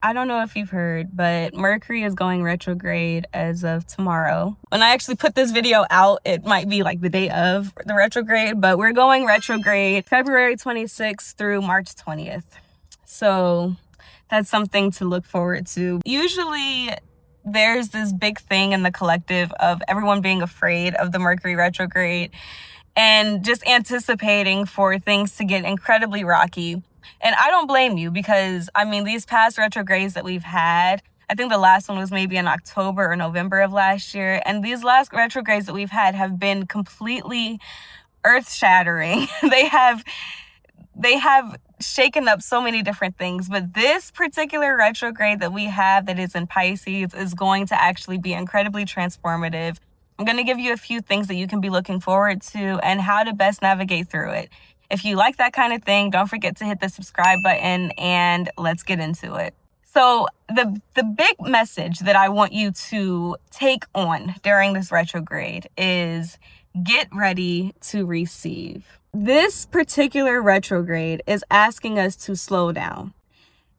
I don't know if you've heard, but Mercury is going retrograde as of tomorrow. When I actually put this video out, it might be like the day of the retrograde, but we're going retrograde February 26th through March 20th. So that's something to look forward to. Usually there's this big thing in the collective of everyone being afraid of the Mercury retrograde and just anticipating for things to get incredibly rocky. And I don't blame you because, I mean, these past retrogrades that we've had, I think the last one was maybe in October or November of last year. And these last retrogrades that we've had have been completely earth-shattering. They have shaken up so many different things. But this particular retrograde that we have that is in Pisces is going to actually be incredibly transformative. I'm going to give you a few things that you can be looking forward to and how to best navigate through it. If you like that kind of thing, don't forget to hit the subscribe button and let's get into it. So the big message that I want you to take on during this retrograde is get ready to receive. This particular retrograde is asking us to slow down.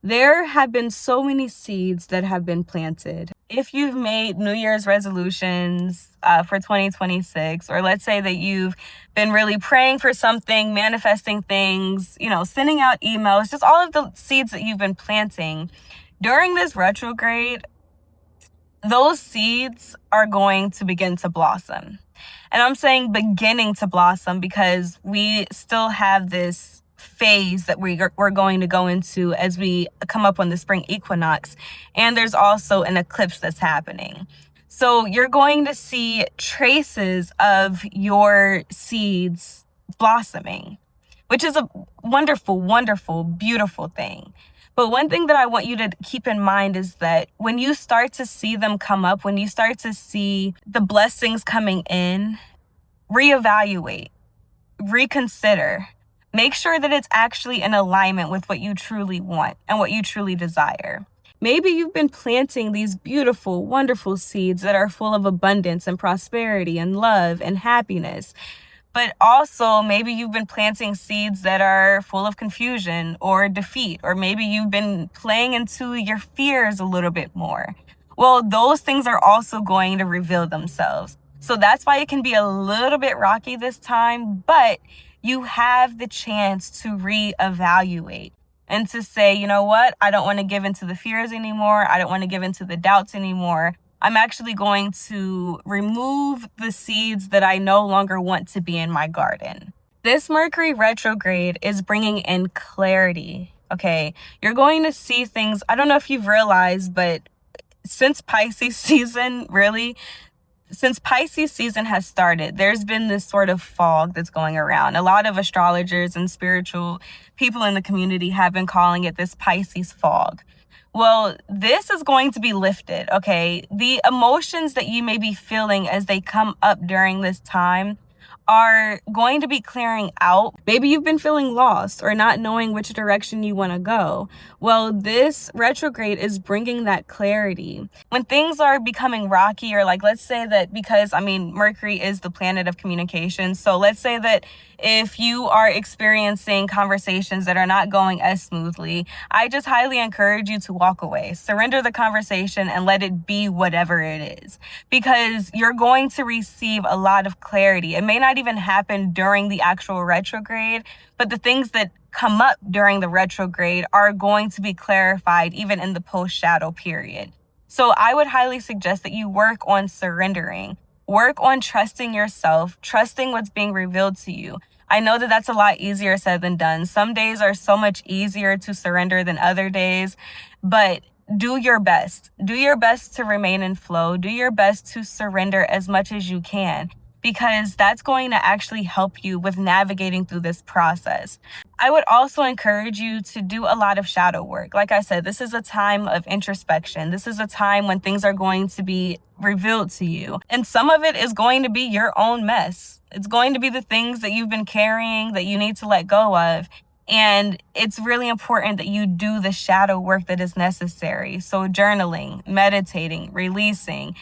There have been so many seeds that have been planted. If you've made New Year's resolutions for 2026, or let's say that you've been really praying for something, manifesting things, sending out emails, just all of the seeds that you've been planting, during this retrograde, those seeds are going to begin to blossom. And I'm saying beginning to blossom because we still have this phase that we're going to go into as we come up on the spring equinox. And there's also an eclipse that's happening. So you're going to see traces of your seeds blossoming, which is a wonderful, wonderful, beautiful thing. But one thing that I want you to keep in mind is that when you start to see them come up, when you start to see the blessings coming in, reevaluate, reconsider, make sure that it's actually in alignment with what you truly want and what you truly desire. Maybe you've been planting these beautiful, wonderful seeds that are full of abundance and prosperity and love and happiness. But also maybe you've been planting seeds that are full of confusion or defeat, or maybe you've been playing into your fears a little bit more. Well, those things are also going to reveal themselves. So that's why it can be a little bit rocky this time, but you have the chance to reevaluate and to say, you know what? I don't want to give into the fears anymore. I don't want to give into the doubts anymore. I'm actually going to remove the seeds that I no longer want to be in my garden. This Mercury retrograde is bringing in clarity, okay? You're going to see things. I don't know if you've realized, but since Pisces season has started, there's been this sort of fog that's going around. A lot of astrologers and spiritual people in the community have been calling it this Pisces fog. Well, this is going to be lifted, okay? The emotions that you may be feeling as they come up during this time are going to be clearing out. Maybe you've been feeling lost or not knowing which direction you want to go. Well, this retrograde is bringing that clarity. When things are becoming rocky, or like, let's say that because, Mercury is the planet of communication. So let's say that if you are experiencing conversations that are not going as smoothly, I just highly encourage you to walk away, surrender the conversation and let it be whatever it is, because you're going to receive a lot of clarity. It may not even happen during the actual retrograde, but the things that come up during the retrograde are going to be clarified even in the post-shadow period. So I would highly suggest that you work on surrendering, work on trusting yourself, trusting what's being revealed to you. I know that that's a lot easier said than done. Some days are so much easier to surrender than other days, but do your best. Do your best to remain in flow. Do your best to surrender as much as you can, because that's going to actually help you with navigating through this process. I would also encourage you to do a lot of shadow work. Like I said, this is a time of introspection. This is a time when things are going to be revealed to you. And some of it is going to be your own mess. It's going to be the things that you've been carrying that you need to let go of. And it's really important that you do the shadow work that is necessary. So journaling, meditating, releasing,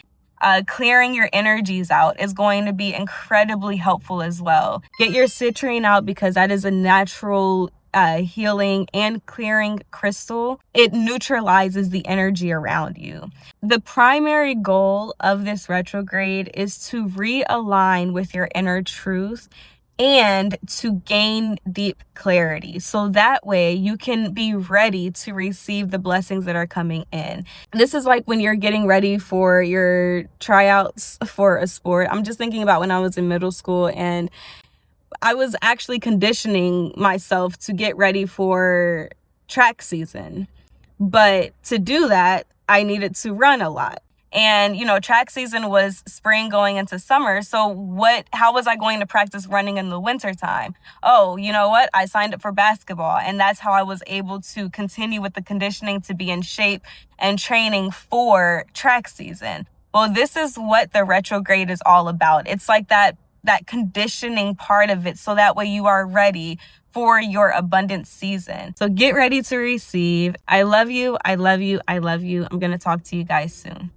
clearing your energies out is going to be incredibly helpful as well. Get your citrine out because that is a natural healing and clearing crystal. It neutralizes the energy around you. The primary goal of this retrograde is to realign with your inner truth and to gain deep clarity. So that way you can be ready to receive the blessings that are coming in. This is like when you're getting ready for your tryouts for a sport. I'm just thinking about when I was in middle school and I was actually conditioning myself to get ready for track season. But to do that, I needed to run a lot. And, you know, track season was spring going into summer. So how was I going to practice running in the winter time? Oh, you know what? I signed up for basketball. And that's how I was able to continue with the conditioning to be in shape and training for track season. Well, this is what the retrograde is all about. It's like that conditioning part of it, so that way you are ready for your abundance season. So get ready to receive. I love you. I love you. I love you. I'm going to talk to you guys soon.